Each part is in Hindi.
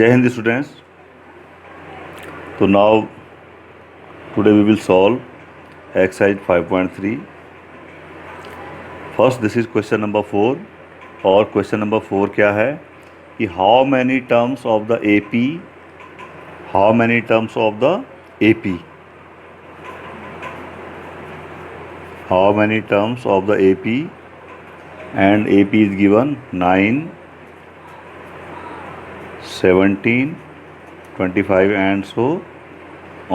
जय हिंद स्टूडेंट्स। तो now today we will solve exercise 5.3। First this is question number 4 और क्वेश्चन नंबर 4 क्या है कि how many terms of the AP and AP is given 9, 17, 25 and so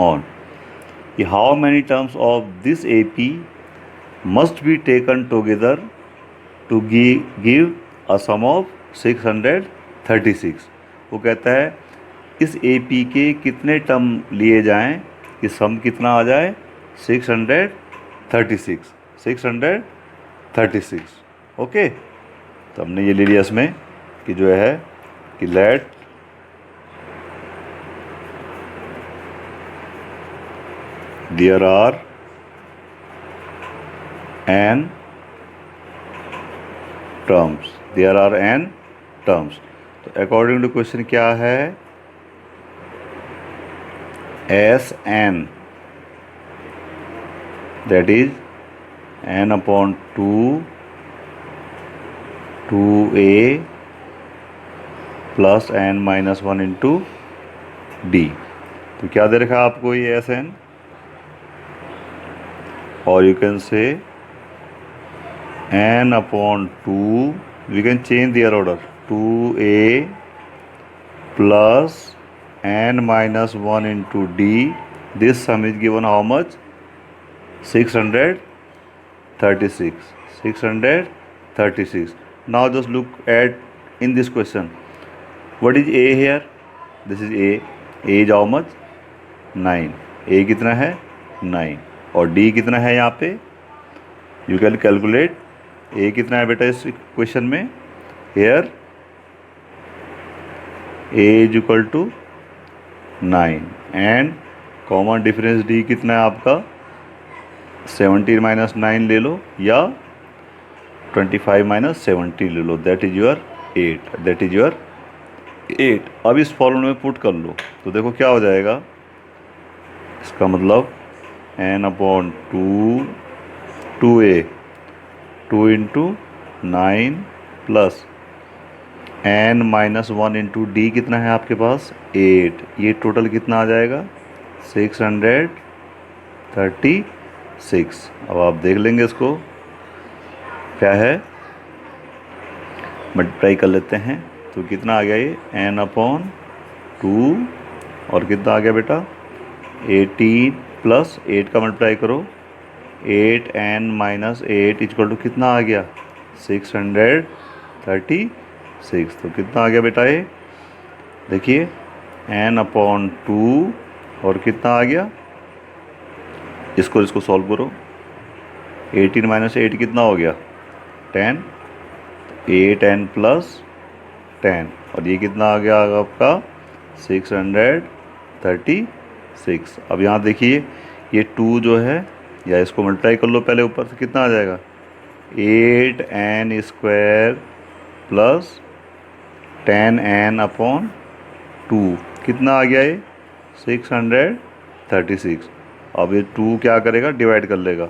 on. How many terms of this AP must be taken together to give a sum of 636? वो कहता है इस AP के कितने टर्म लिए जाएं कि सम कितना आ जाए 636। ओके, तो हमने ये ले लिया इसमें कि जो है कि let there are n terms। तो अकॉर्डिंग टू क्वेश्चन क्या है Sn, that is n upon 2a plus n minus 1 into D. तो क्या दे रखा है आपको ये Sn, or you can say n upon 2, we can change their order, 2a plus n minus 1 into d. This sum is given how much? 636. Now just look at in this question, what is a here? This is a is how much? 9. a कितना है 9 और d कितना है यहाँ पे? यू कैन कैलकुलेट a कितना है बेटा इस क्वेश्चन में। Here a is equal to 9 and common difference d कितना है आपका 17 माइनस 9 ले लो या 25 माइनस 17 ले लो, दैट इज योर 8। अब इस फॉर्मूले में पुट कर लो तो देखो क्या हो जाएगा। इसका मतलब n upon 2a 2 into 9 plus n minus 1 into D कितना है आपके पास 8। ये टोटल कितना आ जाएगा 636। अब आप देख लेंगे इसको क्या है, मल्टीप्लाई कर लेते हैं तो कितना आ गया ये n अपॉन 2 और कितना आ गया बेटा 18 प्लस 8 का मल्टीप्लाई करो 8n माइनस 8 इक्वल टू कितना आ गया 636। तो कितना आ गया बेटा ये देखिए n अपॉन 2 और कितना आ गया, इसको सॉल्व करो 18 माइनस 8 कितना हो गया 10, 8n प्लस 10 और ये कितना आ गया आपका 636। अब यहाँ देखिए ये 2 जो है या इसको मल्टीप्लाई कर लो पहले ऊपर से कितना आ जाएगा 8n square plus 10n upon 2 कितना आ गया ये 636। अब ये 2 क्या करेगा डिवाइड कर लेगा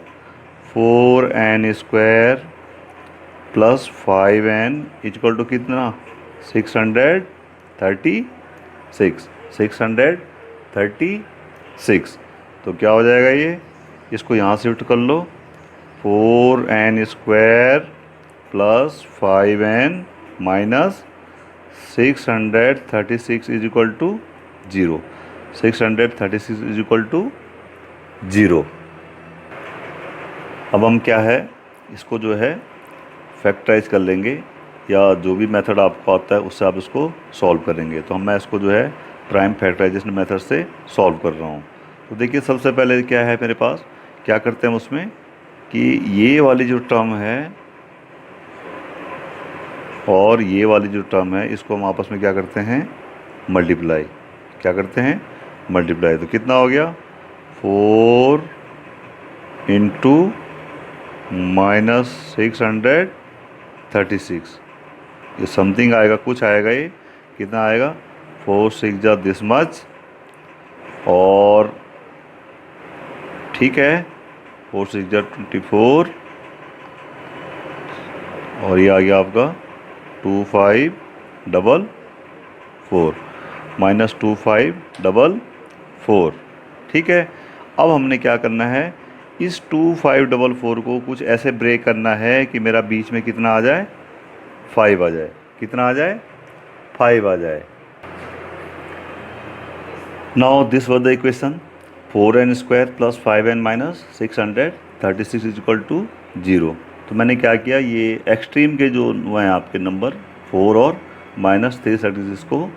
4n square plus 5n equal to कितना 636। तो क्या हो जाएगा ये, इसको यहाँ शिफ्ट कर लो 4n square plus 5n minus 636 is equal to 0। 636 is equal to 0। अब हम क्या है इसको जो है फैक्टराइज कर लेंगे या जो भी मेथड आपको आता है उससे आप इसको सॉल्व करेंगे। तो मैं इसको जो है प्राइम फैक्टराइजेशन मेथड से सॉल्व कर रहा हूँ। तो देखिए सबसे पहले क्या है मेरे पास, क्या करते हैं उसमें कि ये वाली जो टर्म है और ये वाली जो टर्म है इसको हम आपस में क्या करते हैं मल्टीप्लाई। तो कितना हो गया 4 इंटू माइनस 636, ये समथिंग आएगा, कुछ आएगा, ये कितना आएगा 4 6 जा दिस मच, और ठीक है 4 6 जा 24, और ये आ गया आपका 2544 माइनस 2544। ठीक है, अब हमने क्या करना है, इस 2544 को कुछ ऐसे ब्रेक करना है कि मेरा बीच में कितना आ जाए, 5 आ जाए। कितना आ जाए, 5 आ जाए। Now this was the equation 4n² plus 5n minus 636 is equal to 0। तो मैंने क्या किया, ये एक्सट्रीम के जो हैं आपके नंबर 4 और माइनस 336 को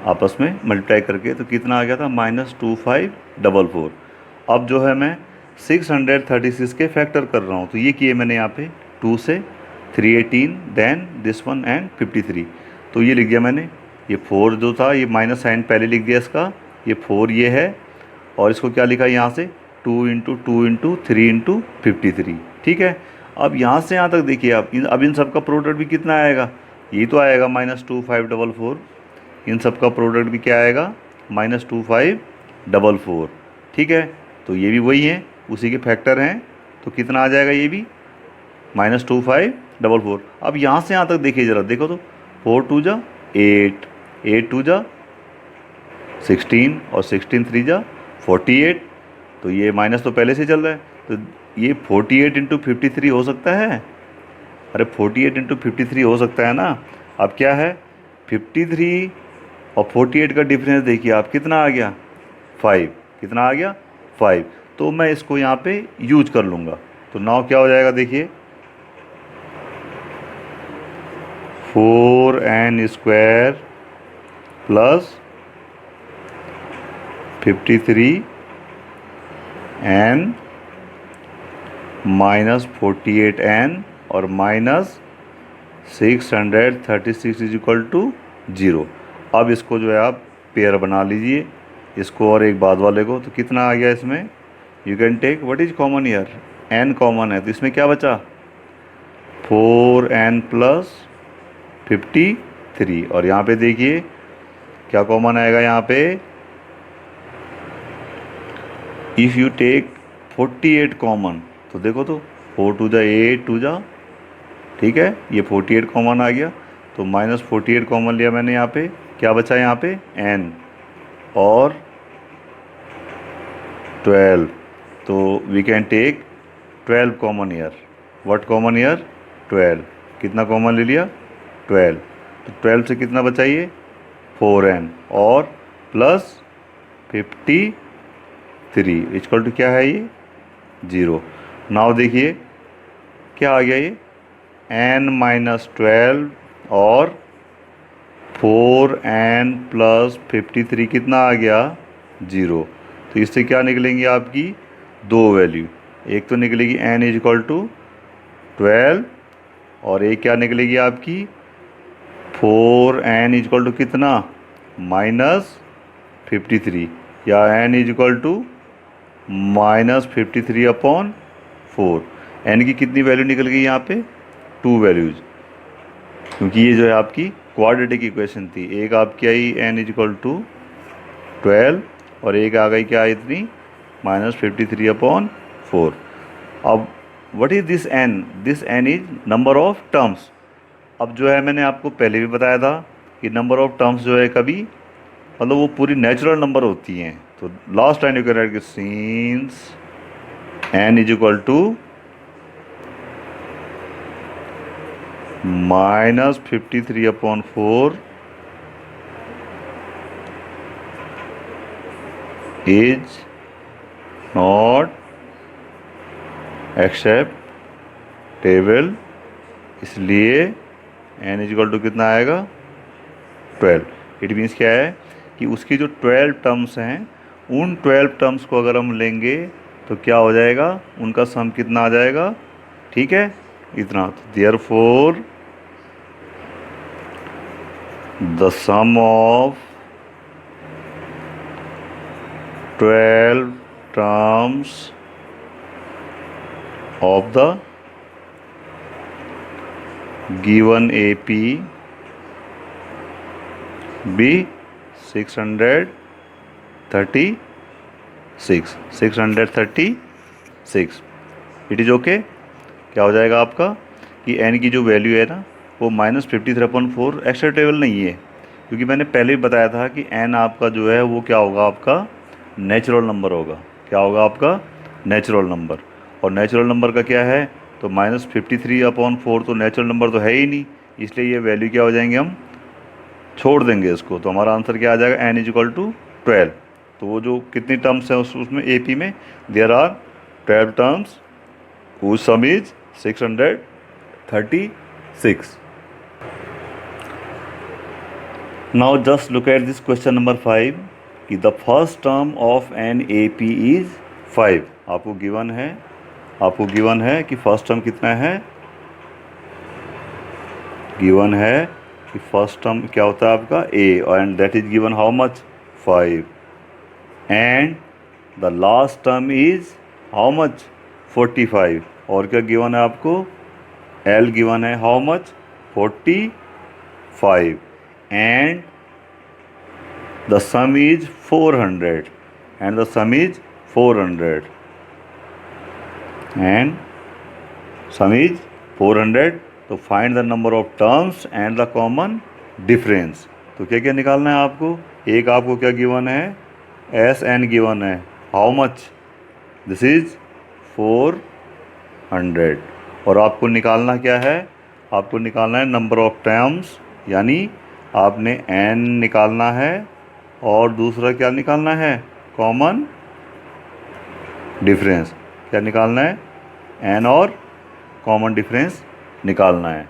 आपस में मल्टीप्लाई करके तो कितना आ गया था, -2544। अब जो है मैं 636 के फैक्टर कर रहा हूँ, तो ये किए मैंने यहाँ पे 2 से 318 देन दिस वन एंड 53। तो ये लिख दिया मैंने, ये 4 जो था ये माइनस साइन पहले लिख दिया इसका, ये 4 ये है, और इसको क्या लिखा यहाँ से 2 इंटू 2 इंटू 3 इंटू 53। ठीक है, अब यहाँ से यहाँ तक देखिए आप, अब इन सब का प्रोडक्ट भी कितना आएगा, ये तो आएगा -2544, इन सब का प्रोडक्ट भी क्या आएगा, -2544। ठीक है, तो ये भी वही है, उसी के फैक्टर हैं, तो कितना आ जाएगा ये भी -2544। अब यहाँ से यहाँ तक देखिए ज़रा, देखो तो 4 2 जा 8, 8 2 जा 16, और 16 3 जा 48। तो ये माइनस तो पहले से चल रहा है, तो ये 48 इंटू 53 हो सकता है, अरे 48 इंटू 53 हो सकता है ना। अब क्या है, 53 और 48 का डिफरेंस देखिए आप, कितना आ गया 5, कितना आ गया 5। तो मैं इसको यहाँ पे यूज कर लूँगा, तो नाउ क्या हो जाएगा देखिए, 4n² plus 53n minus 48n और माइनस 636 इज इक्वल टू 0। अब इसको जो है आप पेयर बना लीजिए, इसको और एक बाद वाले को, तो कितना आ गया इसमें, you can take what is common here, n common है, तो इसमें क्या बचा 4n प्लस 53, और यहाँ पे देखिए क्या कॉमन आएगा यहाँ पे, इफ़ यू टेक 48 कॉमन, तो देखो तो 4 2 जा 8 2 जा, ठीक है, ये 48 कॉमन आ गया, तो -48 कॉमन लिया मैंने यहाँ पे, क्या बचा यहाँ पे n और 12, तो we can take 12 common here. What common here, 12, कितना कॉमन ले लिया 12, तो 12 से कितना बचाइए 4n और प्लस 53 इक्वल टू क्या है ये 0। नाउ देखिए क्या आ गया ये n माइनस 12 और 4n प्लस 53 कितना आ गया 0। तो इससे क्या निकलेंगी आपकी दो वैल्यू, एक तो निकलेगी n इज इक्वल टू 12 और एक क्या निकलेगी आपकी 4n इज इक्वल टू कितना -53, या n is equal to -53/4। n की कितनी वैल्यू निकल गई यहाँ पे 2 वैल्यूज, क्योंकि ये जो है आपकी क्वाड्रेटिक इक्वेशन थी, एक आपकी आई n इज इक्वल टू 12 और एक आ गई क्या इतनी -53/4। अब what is this n, this n is number of terms. अब जो है मैंने आपको पहले भी बताया था कि नंबर ऑफ टर्म्स जो है कभी मतलब वो पूरी नेचुरल नंबर होती हैं, तो last time you can write since n is equal to -53/4 is not acceptable, इसलिए n इज इक्वल टू कितना आएगा 12। इट मीन्स क्या है कि उसकी जो 12 टर्म्स हैं उन 12 टर्म्स को अगर हम लेंगे तो क्या हो जाएगा, उनका सम कितना आ जाएगा, ठीक है इतना। तो therefore the sum of 12 terms of the given AP be 636 it is okay. क्या हो जाएगा आपका कि n की जो वैल्यू है ना वो -53/4 एक्स्ट्रा टेबल नहीं है, क्योंकि मैंने पहले भी बताया था कि n आपका जो है वो क्या होगा, आपका नेचुरल नंबर होगा। क्या होगा आपका नेचुरल नंबर, और नेचुरल नंबर का क्या है, तो -53/4 तो नेचुरल नंबर तो है ही नहीं, इसलिए ये वैल्यू क्या हो जाएंगे, हम छोड़ देंगे इसको। तो हमारा आंसर क्या आ जाएगा, n = 12। तो वो जो कितनी टर्म्स हैं उसमें AP में there are 12 terms whose sum is 636. Now just look at this question number 5 कि the first term of an AP is 5। आपको गिवन है कि फर्स्ट टर्म कितना है, गिवन है कि फर्स्ट टर्म क्या होता है आपका A, and that is given how much 5, and the last term is how much 45। और क्या गिवन है आपको, L गिवन है how much 45, and the some is 400, and the some is 400, and some is 400। तो find the number of terms and the common difference. तो क्या क्या निकालना है आपको, एक आपको क्या गिवन है, SN गिवन है हाउ मच, दिस इज 400, और आपको निकालना क्या है, आपको निकालना है नंबर ऑफ टर्म्स, यानी आपने n निकालना है और दूसरा क्या निकालना है, कॉमन डिफरेंस। क्या निकालना है, n और कॉमन डिफरेंस निकालना है।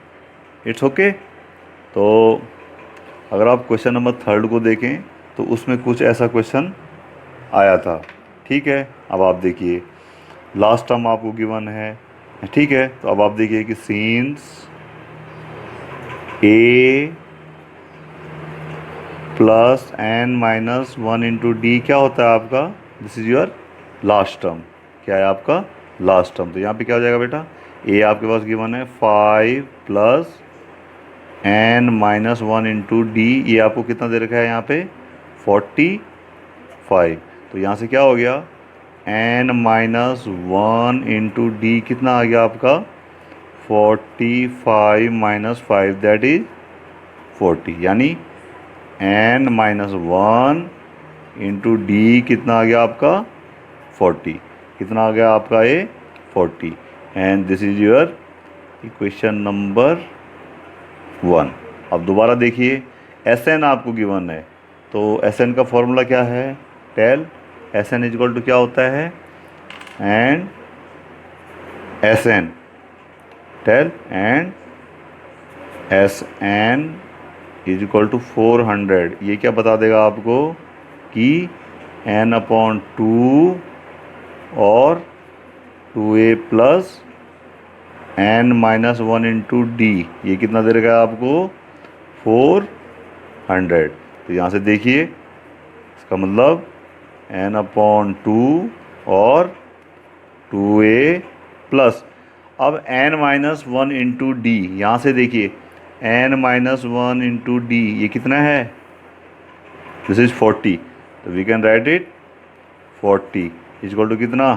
It's okay. तो अगर आप क्वेश्चन नंबर 3 को देखें तो उसमें कुछ ऐसा क्वेश्चन आया था, ठीक है। अब आप देखिए लास्ट टर्म आपको गिवन है, ठीक है। तो अब आप देखिए कि सीन्स A + n-1 × D क्या होता है आपका, this is your last term. क्या है आपका लास्ट टर्म। तो यहाँ पे क्या हो जाएगा बेटा, A आपके पास गिवन है 5 + n-1 × D, ये आपको कितना दे रखा है यहाँ पे 45। तो यहाँ से क्या हो गया, n-1 × D कितना आ गया आपका 45 - 5 दैट इज 40, यानी n-1 × D कितना आ गया आपका 40, कितना आ गया आपका ये 40, and this is your equation number 1। अब दोबारा देखिए SN आपको गिवन है, तो SN का फॉर्मूला क्या है, टेल SN = क्या होता है, and SN tell and SN = 400। ये क्या बता देगा आपको कि n/2 और 2a + n-1 × D ये कितना दे रखा है आपको 400। तो यहाँ से देखिए इसका मतलब n/2 और 2a + अब n-1 × D, यहाँ से देखिए n-1 × D ये कितना है, दिस इज 40। तो वी कैन राइट इट 40 = कितना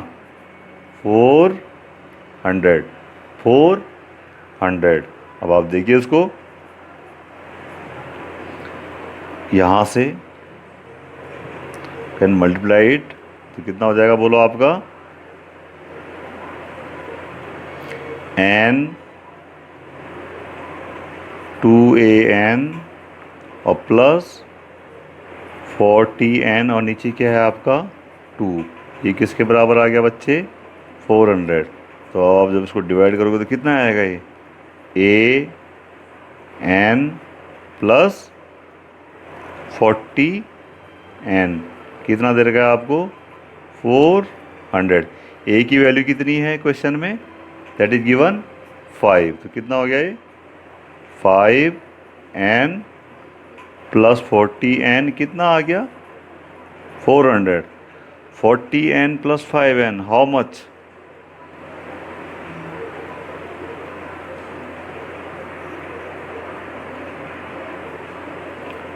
400। अब आप देखिए इसको यहाँ से कैन मल्टीप्लाई इट, तो कितना हो जाएगा बोलो आपका, n 2an और प्लस 40n और नीचे क्या है आपका 2, ये किसके बराबर आ गया बच्चे 400। तो आप जब इसको डिवाइड करोगे तो कितना आएगा ये an + 40n कितना दे रखा है आपको 400। a की वैल्यू कितनी है क्वेश्चन में, दैट इज गिवन 5। तो कितना हो गया ये 5n + 40n कितना आ गया 400। 40n + 5n how much,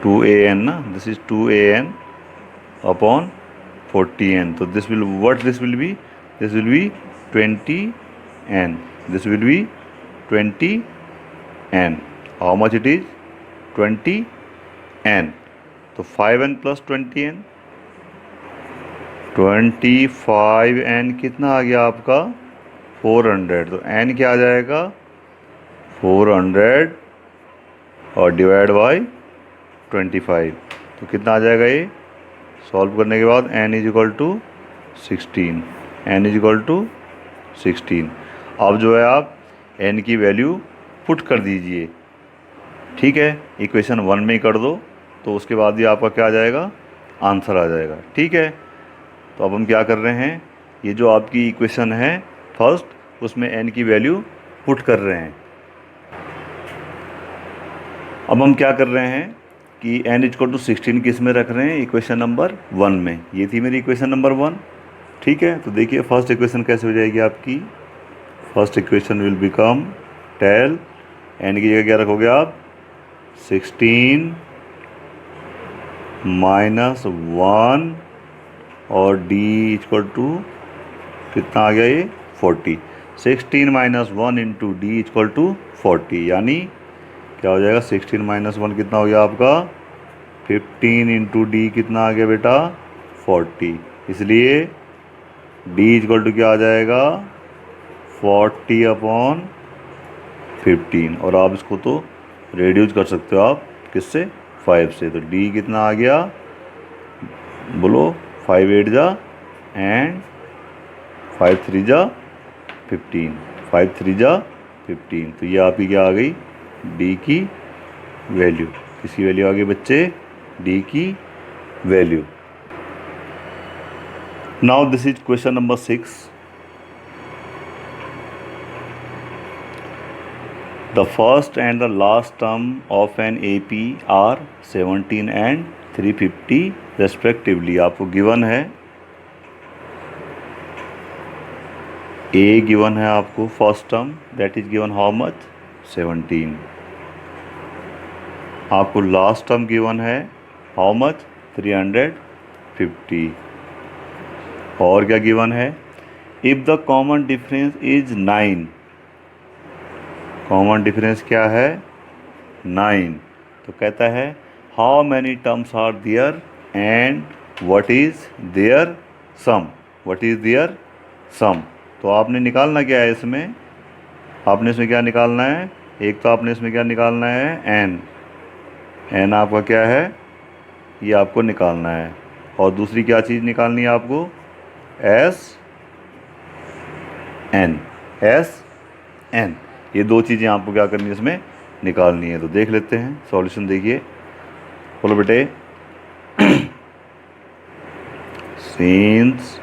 2an ना, this is 2an upon 40n. तो this will this will be 20n. This will be 20n. How much it is 20n. तो 5n प्लस 20n, 25n कितना आ गया आपका 400. तो n क्या आ जाएगा 400 और डिवाइड बाई 25. तो कितना आ जाएगा ये सॉल्व करने के बाद n is equal to 16. n is equal to 16. अब जो है आप n की वैल्यू पुट कर दीजिए. ठीक है, इक्वेशन 1 में ही कर दो तो उसके बाद ही आपका क्या आ जाएगा आंसर आ जाएगा. ठीक है, तो अब हम क्या कर रहे हैं, ये जो आपकी इक्वेशन है फर्स्ट, उसमें n की वैल्यू पुट कर रहे हैं. अब हम क्या कर रहे हैं कि n इक्वल टू 16 किस में रख रहे हैं, इक्वेशन नंबर 1 में. ये थी मेरी इक्वेशन नंबर 1. ठीक है, तो देखिए फर्स्ट इक्वेशन कैसे हो जाएगी आपकी. First equation will become tell n की जगह क्या रखोगे आप 16 माइनस 1 और d इक्वल टू कितना आ गया ये 40. 16 minus 1 into D equal to 40, यानी क्या हो जाएगा 16 माइनस 1 कितना हो गया आपका 15 इंटू डी कितना आ गया बेटा 40. इसलिए d इक्वल टू क्या आ जाएगा 40 अपॉन 15. और आप इसको तो रेड्यूस कर सकते हो आप किससे 5 से. तो d कितना आ गया बोलो 5 8 जा एंड 5 3 जा 15. 5 3 जा 15. तो ये आपकी क्या आ गई d की वैल्यू. किसकी वैल्यू आ गई बच्चे d की value. Now this is question number 6. The first and the last term of an AP are 17 and 350 respectively. आपको गिवन है A गिवन है आपको first term, that is given how much 17. आपको लास्ट टर्म गिवन है हाउ मच 350. और क्या गिवन है, if the common difference is 9. Common difference क्या है 9. तो कहता है how many terms are there and what is their sum. What is their sum. तो आपने निकालना क्या है इसमें, आपने इसमें क्या निकालना है, एक तो आपने इसमें क्या निकालना है n आपका क्या है ये आपको निकालना है. और दूसरी क्या चीज़ निकालनी है आपको एस एन. ये दो चीज़ें आपको क्या करनी है इसमें निकालनी है. तो देख लेते हैं सॉल्यूशन. देखिए बोलो बेटे since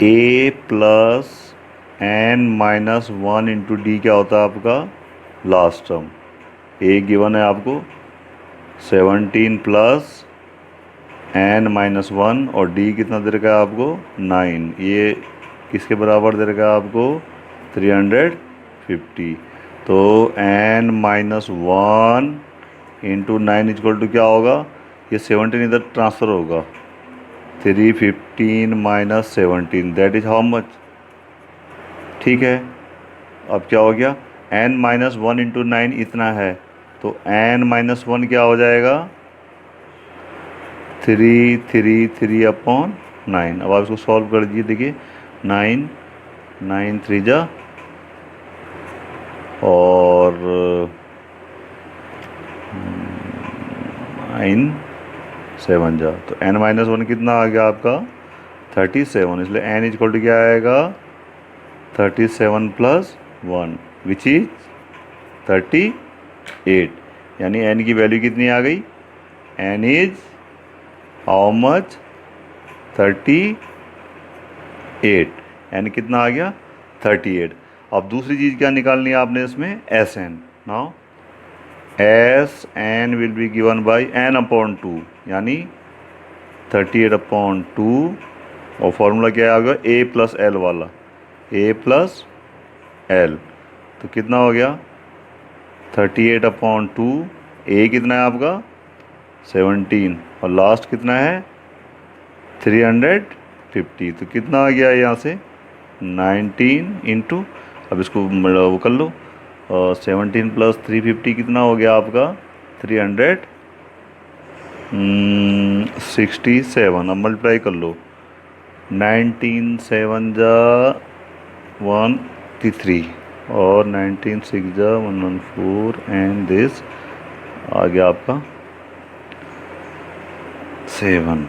a plus n minus 1 into D क्या होता है आपका लास्ट टर्म. a गिवन है आपको 17 प्लस n माइनस 1 और d कितना दे रखा है आपको 9. ये किसके बराबर दे रखा है आपको 350. तो n minus 1 into 9 equal to क्या होगा, ये 17 इधर ट्रांसफ़र होगा 315 minus 17 that is how much. ठीक है, अब क्या हो गया n माइनस 1 इंटू 9 इतना है. तो n माइनस 1 क्या हो जाएगा 3 अपॉन 9. अब आप इसको सॉल्व कर दीजिए. देखिए 9 3 जा और 9 7 जा. तो n माइनस 1 कितना आ गया आपका 37. इसलिए n इक्वल टू क्या आएगा 37 प्लस 1 विच इज 38. यानी n की वैल्यू कितनी आ गई, n is how much 38. n कितना आ गया 38. अब दूसरी चीज़ क्या निकालनी है आपने इसमें S N. Now S N will be given by n upon 2 यानी 38 अपॉन 2. और फॉर्मूला क्या आ गया a प्लस एल वाला, a प्लस एल. तो कितना हो गया 38/2, ए कितना है आपका 17 और लास्ट कितना है 350। तो कितना आ गया यहाँ से 19 इंटू, अब इसको वो कर लो, 17 + 350 कितना हो गया आपका 367। अब मल्टीप्लाई कर लो, 19 7 जा 183 और 19 6 जा 114 एंड दिस आ गया आपका 7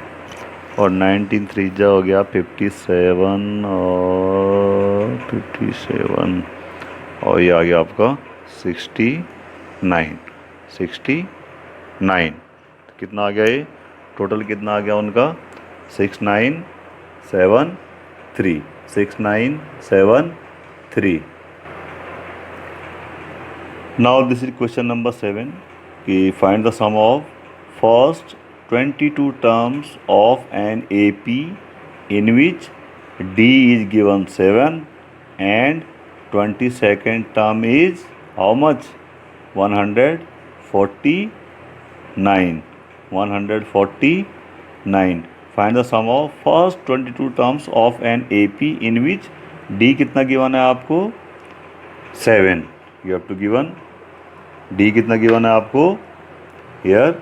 और 19 3 जा हो गया 57 और 57 और ये आ गया आपका 69। कितना आ गया ये टोटल कितना आ गया उनका 6973। 6973। Now this is question number 7 कि find the sum of first 22 terms of an AP in which D is given 7 and 22nd term is how much 149. 149. Find the sum of first 22 terms of an AP in which D कितना गिवन है आपको 7. You have to given D कितना गिवन है आपको here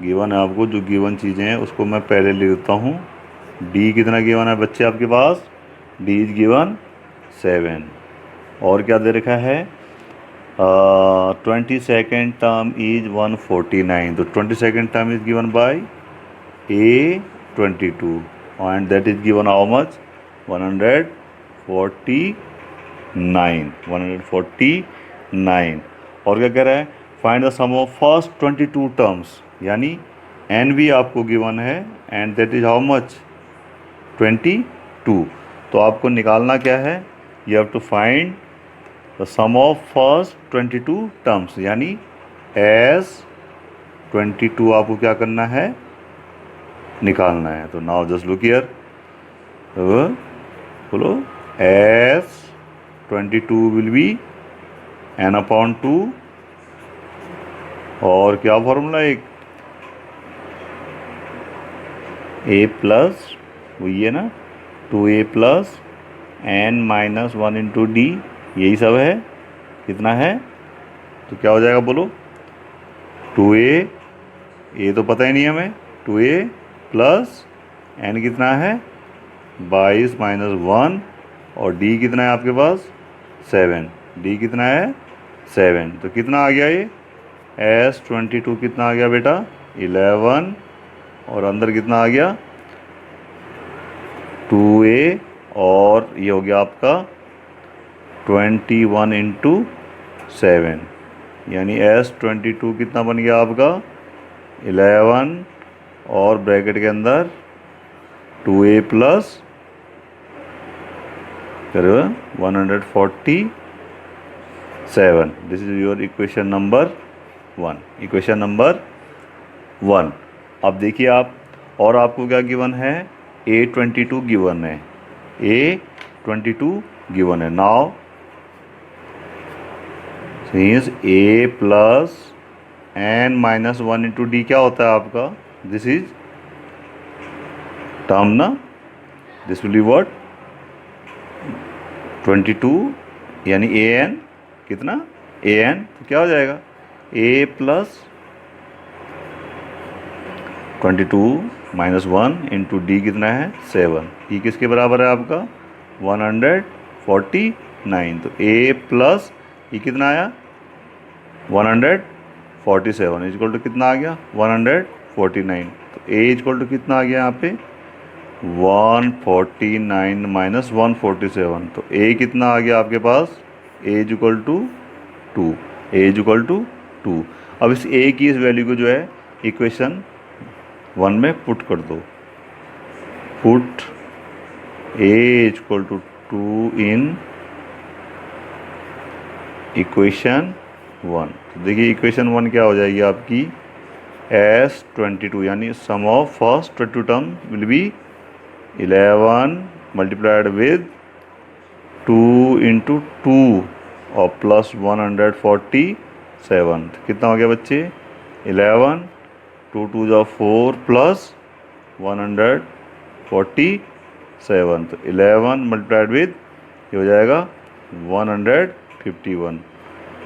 गिवन है आपको, जो गिवन चीज़ें हैं उसको मैं पहले लिख देता हूँ। डी कितना गिवन है बच्चे आपके पास, डी इज गिवन 7 और क्या दे रखा है 22nd टर्म इज 149। तो 22nd term is given by A22 and that is given how much 149। और क्या कह रहा है find the sum of first 22 terms, यानी एन भी आपको गिवन है and that is how much 22। तो आपको निकालना क्या है, you have to find the sum of first 22 terms, यानी एस 22 आपको क्या करना है निकालना है। तो नाउ जस्ट लुक हियर, बोलो एस 22 विल बी n/2 और क्या फॉर्मूला एक a प्लस वही है ना 2a plus n-1 into D, यही सब है। कितना है तो क्या हो जाएगा बोलो 2a, ये तो पता ही नहीं हमें, 2a प्लस n कितना है 22 - 1 और d कितना है आपके पास 7, d कितना है 7। तो कितना आ गया ये S22 कितना आ गया बेटा 11 और अंदर कितना आ गया 2a और ये हो गया आपका 21 इंटू 7, यानी S22 कितना बन गया आपका 11 और ब्रैकेट के अंदर 2a plus 147। This is your equation number 1। Equation number 1। अब देखिए आप, और आपको क्या गिवन है A22 गिवन है, A22 गिवन है। Now since A plus n-1 into D क्या होता है आपका, दिस इज टर्म ना, दिस विल बी व्हाट 22 यानी an कितना an, तो क्या हो जाएगा a प्लस 22 - 1 इंटू डी कितना है 7, ये किसके बराबर है आपका 149। तो a प्लस ये कितना आया 147 इक्वल टू कितना आ गया 149। तो a इक्वल टू कितना आ गया यहाँ पे 149 - 147। तो a कितना आ गया आपके पास a equal to 2, a equal to 2। अब इस a की इस वैल्यू को जो है इक्वेशन 1 में पुट कर दो, put a equal to 2 in equation 1। तो देखिए इक्वेशन 1 क्या हो जाएगी आपकी S22 यानी sum of first 22 term will be 11 multiplied with 2 into 2 और प्लस 147 7, कितना हो गया बच्चे 11, 2 2 जा 4 प्लस 147, तो 11 मल्टीप्लाइड विद ये हो जाएगा 151,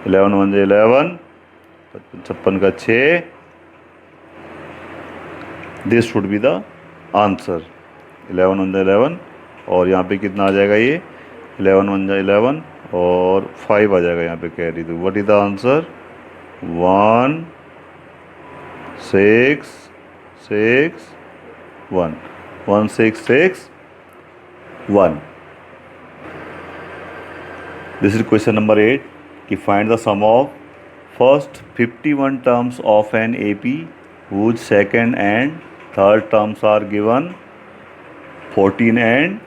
11 1 जा 11, 56 का 6, this should be the answer. 11 1 जा 11 और यहाँ पे कितना आ जाएगा ये 11 1 जा 11 और 5 आ जाएगा यहाँ पे कैरी, तो what is the answer 1 6 6 1, 1 6 6 1। This is question number 8 कि find the sum of first 51 terms of an AP whose second and third terms are given 14 and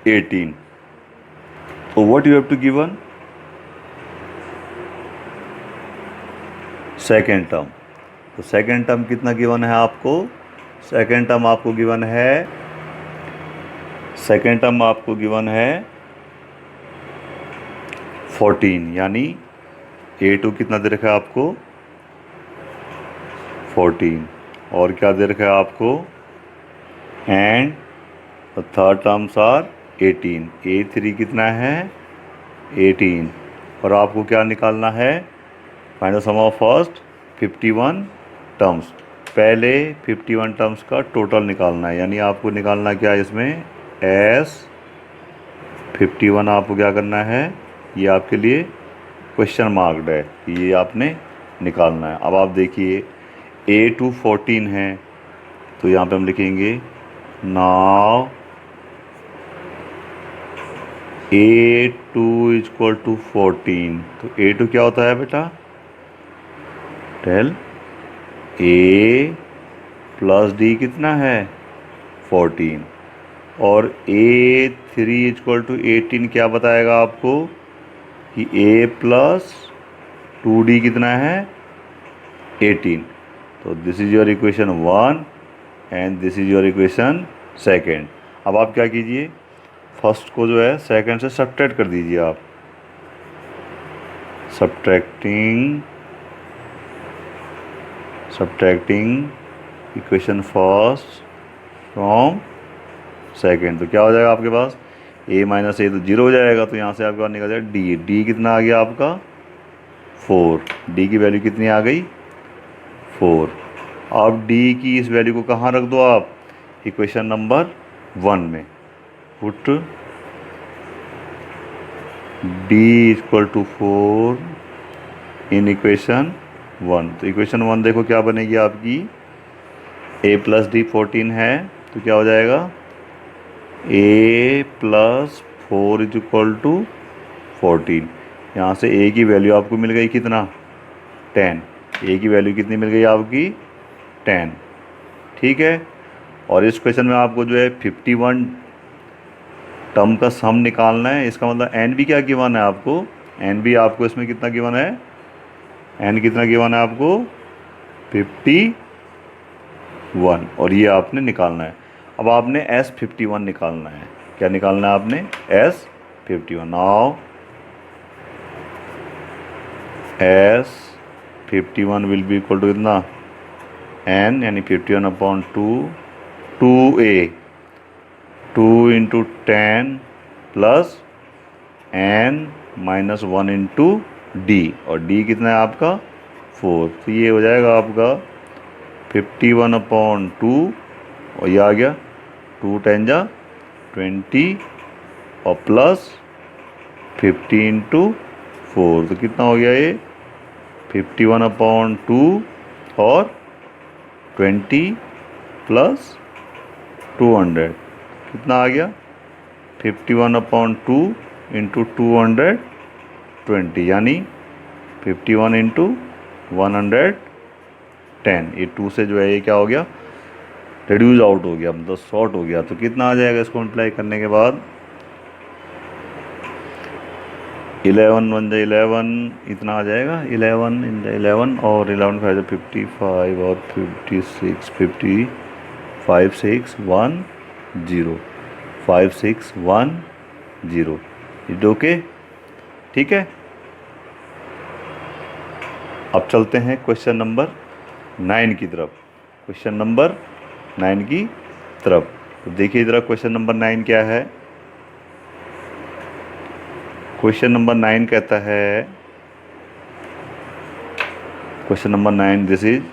18. So what you have to given? Second term. तो second term कितना given है आपको? Second term आपको given है, second term आपको given है 14, यानी A2 कितना दे रखा है आपको 14, और क्या दे रखा है आपको and third terms are 18, A3 कितना है 18, और आपको क्या निकालना है find the sum of first 51 terms. पहले 51 टर्म्स का टोटल निकालना है, यानी आपको निकालना क्या है इसमें एस 51, आपको क्या करना है ये आपके लिए क्वेश्चन मार्क्ड है, ये आपने निकालना है। अब आप देखिए A2 14 है, तो यहाँ पे हम लिखेंगे नाउ A2 इक्वल टू 14, तो A2 क्या होता है बेटा टेल A प्लस D कितना है 14, और A3 इक्वल टू 18 क्या बताएगा आपको कि A प्लस 2D कितना है 18, तो this is your equation 1 and this is your equation second. अब आप क्या कीजिए फर्स्ट को जो है सेकेंड से सब्ट्रैक्ट कर दीजिए आप, subtracting equation first from second, तो क्या हो जाएगा आपके पास A माइनस A तो 0 हो जाएगा, तो यहाँ से आपका निकल जाएगा D कितना आ गया आपका 4, D की वैल्यू कितनी आ गई 4। अब D की इस वैल्यू को कहाँ रख दो आप इक्वेशन नंबर 1 में, put D equal to 4 in equation 1, तो इक्वेशन 1 देखो क्या बनेगी आपकी A प्लस D 14 है, तो क्या हो जाएगा A plus 4 is equal to 14, यहाँ से A की वैल्यू आपको मिल गई कितना 10, A की वैल्यू कितनी मिल गई आपकी 10, ठीक है। और इस क्वेश्चन में आपको जो है 51 टर्म का सम निकालना है, इसका मतलब एन भी क्या गिवन है आपको, एन भी आपको इसमें कितना गिवन है, एन कितना गिवन है आपको 51, और ये आपने निकालना है। अब आपने S51 निकालना है, क्या निकालना है आपने S51। Now S51 will be equal to कितना n, यानी 51/2 2A 2 into 10 plus n minus 1 into D, और D कितना है आपका 4, तो ये हो जाएगा आपका 51/2, और ये आ गया 2 10 जा 20 और प्लस 50 इंटू 4, तो कितना हो गया ये 51/2 और 20 प्लस 200, कितना आ गया 51/2 इंटू 220, यानी 51 इंटू 110, ये 2 से जो है ये क्या हो गया रिड्यूस आउट हो गया, मतलब शॉर्ट हो गया, तो कितना आ जाएगा इसको मल्टीप्लाई करने के बाद 11 1 जा 11 इतना आ जाएगा 11 इन जा 11 और 11 5 जा 55 और 56 55 6 1 0 5 6 1 0, इट ओके, ठीक है। अब चलते हैं क्वेश्चन नंबर 9 की तरफ। क्वेश्चन नंबर 9 की तरफ तो देखिए इधर क्वेश्चन नंबर 9 क्या है। क्वेश्चन नंबर 9 कहता है, क्वेश्चन नंबर 9 दिस इज,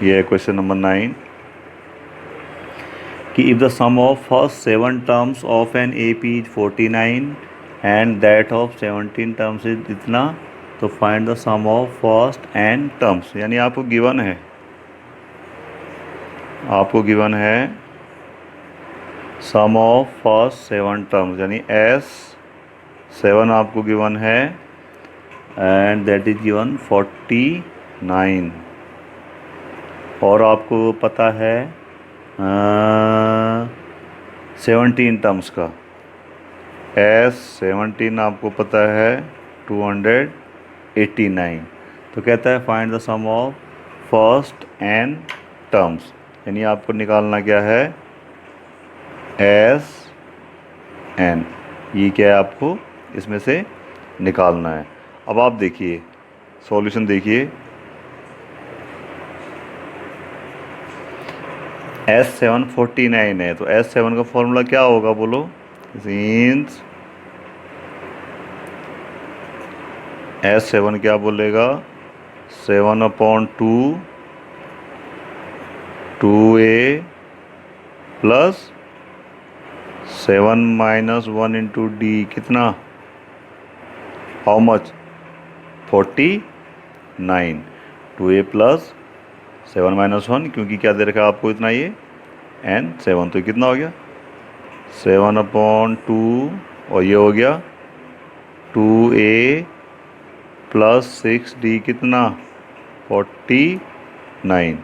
ये है क्वेश्चन नंबर 9 कि if the sum of first 7 terms of an AP is 49 and that of 17 terms is इतना, तो find the sum of first N terms. यानी आपको गिवन है, सम ऑफ फर्स्ट 7 टर्म्स, यानी S7 आपको गिवन है एंड दैट इज गिवन 49, और आपको पता है 17 टर्म्स का, S17 आपको पता है 289। तो कहता है find the sum of first N terms, यानी आपको निकालना क्या है SN, ये क्या है आपको इसमें से निकालना है। अब आप देखिए सॉल्यूशन देखिए, S7 49 है तो S7 का फॉर्मूला क्या होगा बोलो, सिंस S7 क्या बोलेगा 7/2 2A प्लस 7 - 1 × D कितना, हाउ मच 49, 2A प्लस 7 - 1 क्योंकि क्या दे रखा है आपको इतना ये N7, तो कितना हो गया 7/2 और ये हो गया 2A प्लस 6D कितना 49,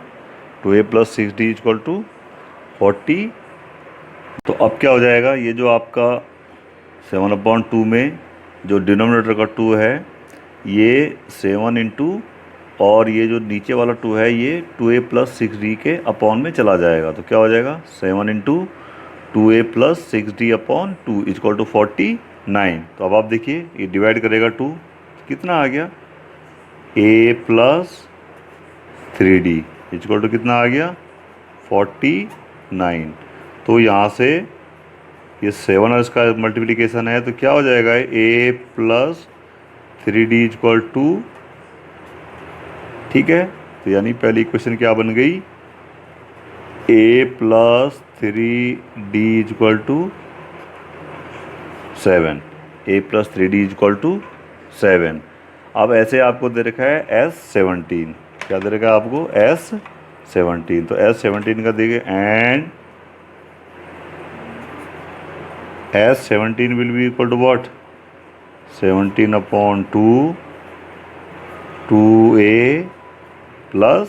2A प्लस 6D = 40। तो अब क्या हो जाएगा, ये जो आपका 7/2 में जो डिनोमिनेटर का 2 है ये 7 × और ये जो नीचे वाला 2 है ये 2A प्लस 6D के अपॉन में चला जाएगा। तो क्या हो जाएगा 7 × 2A प्लस 6D अपॉन 2 = 49। तो अब आप देखिए ये डिवाइड करेगा 2, कितना आ गया A प्लस 3D = कितना आ गया 49। तो यहाँ से ये 7 और इसका मल्टीप्लिकेशन है तो क्या हो जाएगा A प्लस 3D = ठीक है। तो यानी पहली इक्वेशन क्या बन गई A plus 3D = 7, A plus 3D = 7। अब ऐसे आपको दे रखा है S17, क्या दे रखा है आपको S17, तो S17 का देखिए and S17 will be equal to what 17/2 2A plus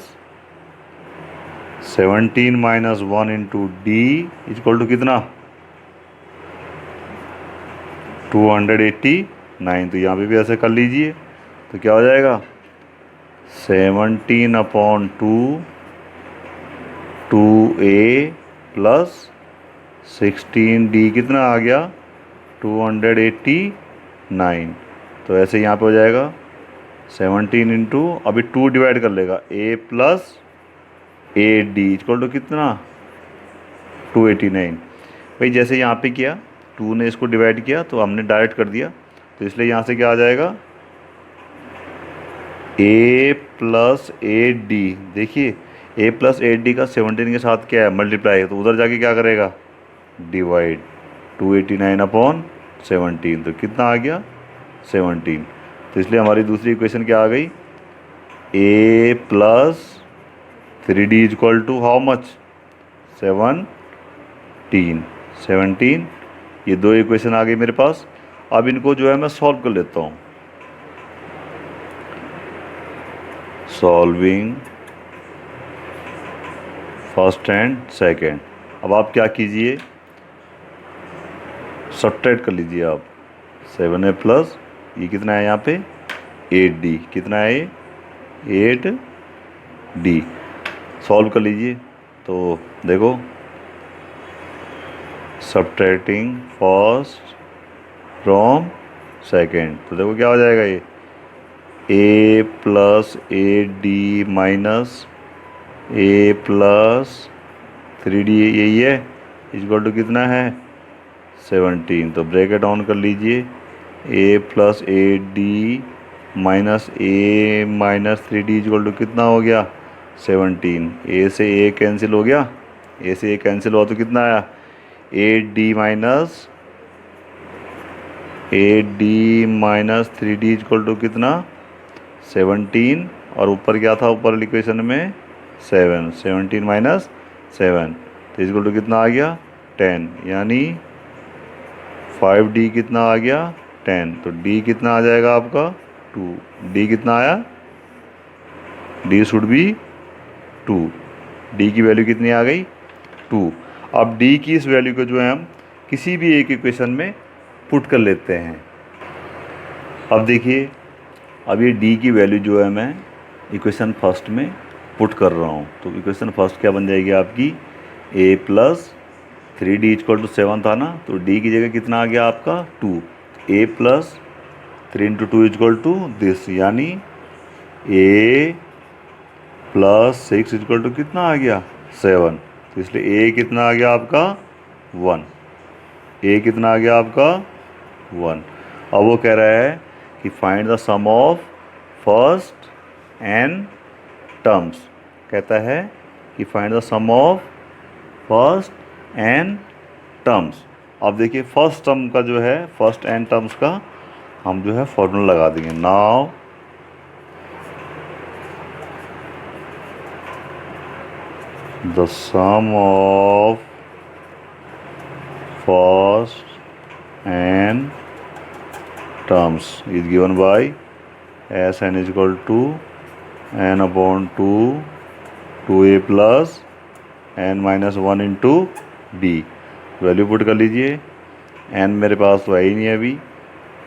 17 - 1 × D = कितना 289। तो यहाँ पे भी ऐसे कर लीजिए तो क्या हो जाएगा 17/2 2A प्लस 16D कितना आ गया 289। तो ऐसे यहाँ पे हो जाएगा 17 × अभी 2 डिवाइड कर लेगा A प्लस 8D = कितना 289। भाई जैसे यहाँ पे किया 2 ने इसको डिवाइड किया तो हमने डायरेक्ट कर दिया, तो इसलिए यहाँ से क्या आ जाएगा A प्लस 8D। देखिए A प्लस 8D का 17 के साथ क्या है मल्टीप्लाई है, तो उधर जाके क्या करेगा डिवाइड 289/17, तो कितना आ गया 17। तो इसलिए हमारी दूसरी इक्वेशन क्या आ गई A plus 3D = how much 17। ये दो इक्वेशन आ गई मेरे पास। अब इनको जो है मैं सॉल्व कर लेता हूँ। Solving first and second. अब आप क्या कीजिए सब्ट्रैक्ट कर लीजिए आप 7A प्लस ये कितना है यहाँ पे 8D, कितना है ये 8D, सॉल्व कर लीजिए। तो देखो सब्ट्रैक्टिंग फर्स्ट फ्रॉम सेकेंड। तो देखो क्या हो जाएगा ये, A plus A D minus A plus 3D यही है, इक्वल टू कितना है 17। तो ब्रैकेट ऑन कर लीजिए, A plus A D minus 3D equal to कितना हो गया 17। ए से ए कैंसिल हो गया, ए से ए कैंसिल हुआ तो कितना आया, A D minus 3D equal to कितना 17, और ऊपर क्या था ऊपर इक्वेशन में 7, 17 माइनस 7 तो इक्वल टू कितना आ गया 10, यानी 5D कितना आ गया 10। तो D कितना आ जाएगा आपका 2, D कितना आया, D शुड बी 2, D की वैल्यू कितनी आ गई 2। अब D की इस वैल्यू को जो है हम किसी भी एक इक्वेशन में पुट कर लेते हैं। अब देखिए, अब ये D की वैल्यू जो है मैं इक्वेशन फर्स्ट में पुट कर रहा हूँ। तो इक्वेशन फर्स्ट क्या बन जाएगी आपकी, ए प्लस 3D इक्वल टू 7 था ना, तो D की जगह कितना आ गया आपका 2, A plus 3 into 2 equal to this, यानी ए प्लस 6 इक्वल टू कितना आ गया 7। तो इसलिए ए कितना आ गया आपका 1, ए कितना आ गया आपका 1। अब वो कह रहा है कि find the sum of first N terms, कहता है कि find the sum of first N terms. अब देखिए फर्स्ट टर्म का जो है, फर्स्ट एन टर्म्स का हम जो है फॉर्मूला लगा देंगे। Now the sum of first N terms is given by S N is equal to N upon 2 2a plus N minus 1 into D. Value put कर लीजिए, एन मेरे पास तो है ही नहीं अभी,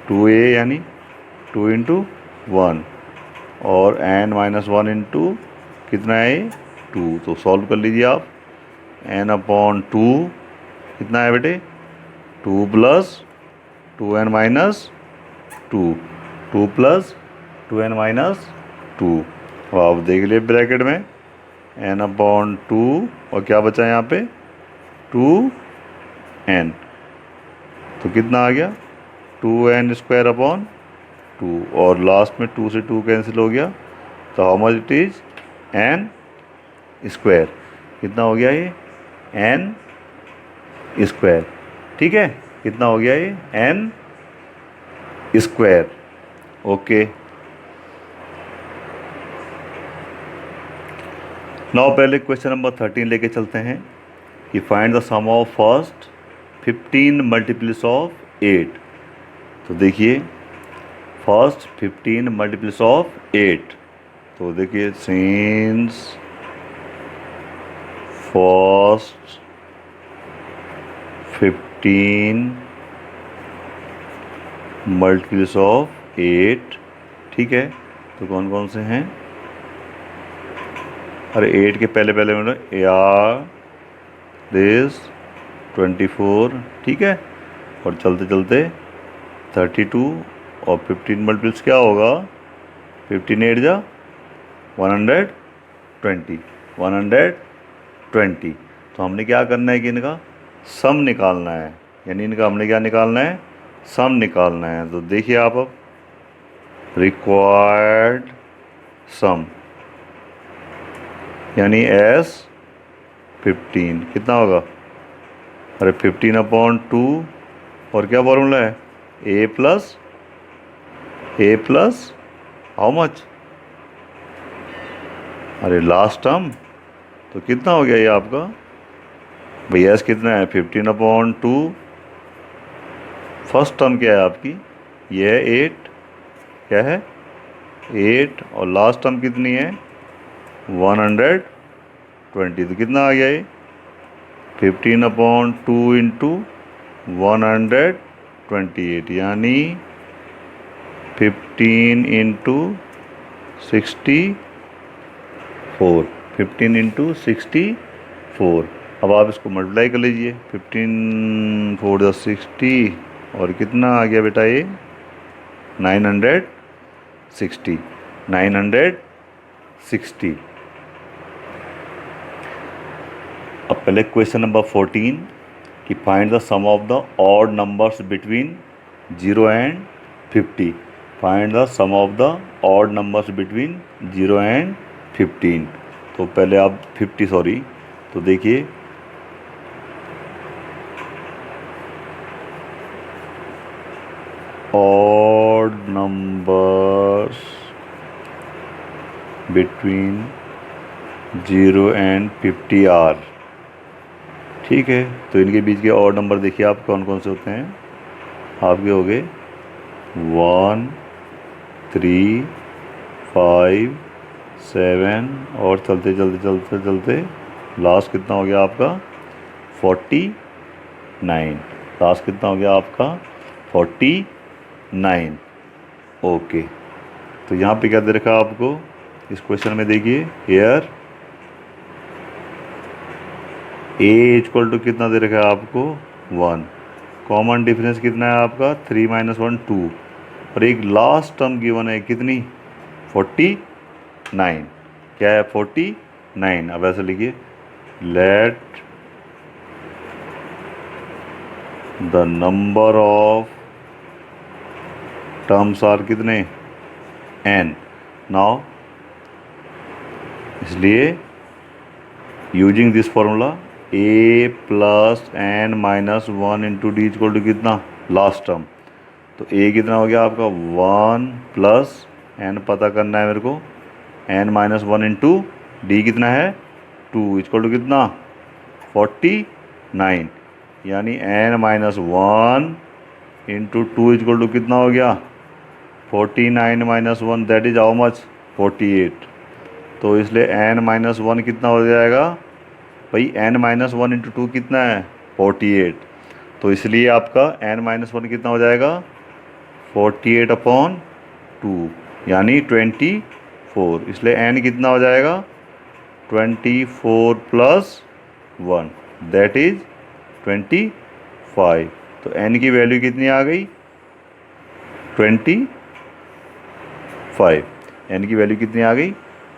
2a यानी 2 इंटू 1 और एन माइनस 1 इंटू कितना है 2। तो सॉल्व कर लीजिए आप, एन अपॉन 2 कितना है बेटे 2 plus 2n minus 2, 2 plus 2n minus 2। अब आप देख लिए ब्रैकेट में n अपॉन 2 और क्या बचा यहाँ पे 2n, तो कितना आ गया 2n स्क्वायर अपॉन 2, और लास्ट में 2 से 2 कैंसिल हो गया, तो how much it is n square, कितना हो गया ये n स्क्वायर। ठीक है, कितना हो गया ये n स्क्वायर। ओके, नाउ पहले क्वेश्चन नंबर 13 लेके चलते हैं कि find the sum of first 15 multiples of 8। तो देखिए फर्स्ट 15 मल्टीपल्स ऑफ 8, तो देखिए सिंस फर्स्ट 15 मल्टीपल्स ऑफ 8, ठीक है, तो कौन कौन से हैं, अरे 8 के पहले पहले मतलब यार दिस 24, ठीक है, और चलते चलते 32 और 15 मल्टीपल्स क्या होगा 15 8 जा 120, 120। तो हमने क्या करना है कि इनका सम निकालना है, यानी इनका हमने क्या निकालना है सम निकालना है। तो देखिए आप अब रिक्वायर्ड सम यानी एस 15 कितना होगा, अरे 15 अपॉन 2 और क्या फॉर्मूला है ए प्लस हाउ मच, अरे लास्ट टर्म, तो कितना हो गया ये आपका भैया एस कितना है 15 अपॉन 2, फर्स्ट टर्म क्या है आपकी ये है 8, क्या है 8, और लास्ट टर्म कितनी है 120, तो कितना आ गया ये 15 अपॉन 2 इंटू 128, यानी 15 इंटू 64, 15 इंटू 64। अब आप इसको मल्टीप्लाई कर लीजिए, 15 4 60 और कितना आ गया बेटा ये 960. 960. अब पहले क्वेश्चन नंबर 14 कि find the sum of the odd numbers between 0 and 50. Find the sum of the odd numbers between 0 and 15. तो पहले आप 50 सॉरी, तो देखिए odd numbers between 0 and 50 are. ठीक है, तो इनके बीच के ऑड नंबर देखिए आप कौन कौन से होते हैं. आपके हो गए 1, 3, 5, 7 और चलते चलते चलते चलते लास्ट कितना हो गया आपका 49. लास्ट कितना हो गया आपका 49. ओके, तो यहाँ पे क्या दे रखा है आपको इस क्वेश्चन में. देखिए हेयर ए इक्वल टू कितना दे रखा है आपको 1. कॉमन डिफरेंस कितना है आपका 3 - 1 2. और एक लास्ट टर्म गिवन है कितनी 49. क्या है 49. अब ऐसे लिखिए let the number of terms are कितने n. नाउ इसलिए using this formula a plus n minus 1 into D equal to कितना लास्ट टर्म. तो a कितना हो गया आपका 1 प्लस n पता करना है मेरे को. n माइनस 1 इंटू डी कितना है 2 इक्वल टू कितना 49. यानी n minus 1 into 2 equal to कितना हो गया 49 minus 1 that is how much 48. तो इसलिए n माइनस 1 कितना हो जाएगा भाई n माइनस 1 इंटू 2 कितना है 48. तो इसलिए आपका n माइनस 1 कितना हो जाएगा 48 अपॉन 2 यानी 24. इसलिए n कितना हो जाएगा 24 प्लस 1 दैट इज 25. तो n की वैल्यू कितनी आ गई 25. n की वैल्यू कितनी आ गई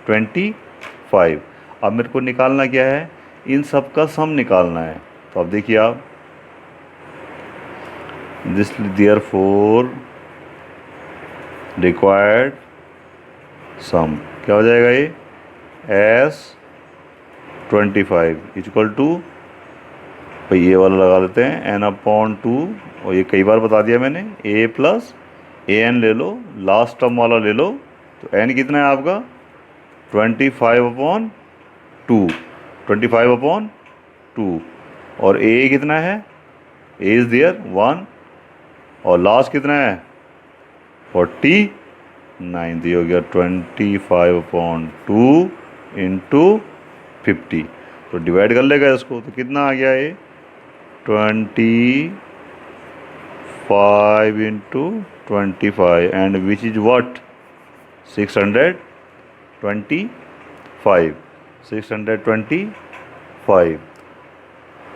25. अब मेरे को निकालना क्या है इन सब का सम निकालना है. तो अब देखिए आप दिस देयरफॉर रिक्वायर्ड सम क्या हो जाएगा ये S25 इक्वल टू भाई ये वाला लगा लेते हैं n/2. और ये कई बार बता दिया मैंने a प्लस an ले लो लास्ट टर्म वाला ले लो. तो n कितना है आपका 25/2. 25/2 और a कितना है a इज देयर 1 और लास्ट कितना है 49. तो ये हो गया 25/2 इंटू 50. तो डिवाइड कर लेगा इसको तो कितना आ गया ये 25 into 25 and which is what 625. 625.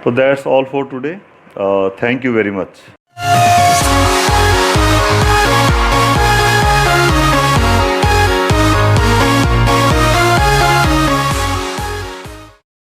So that's all for today. Thank you very much.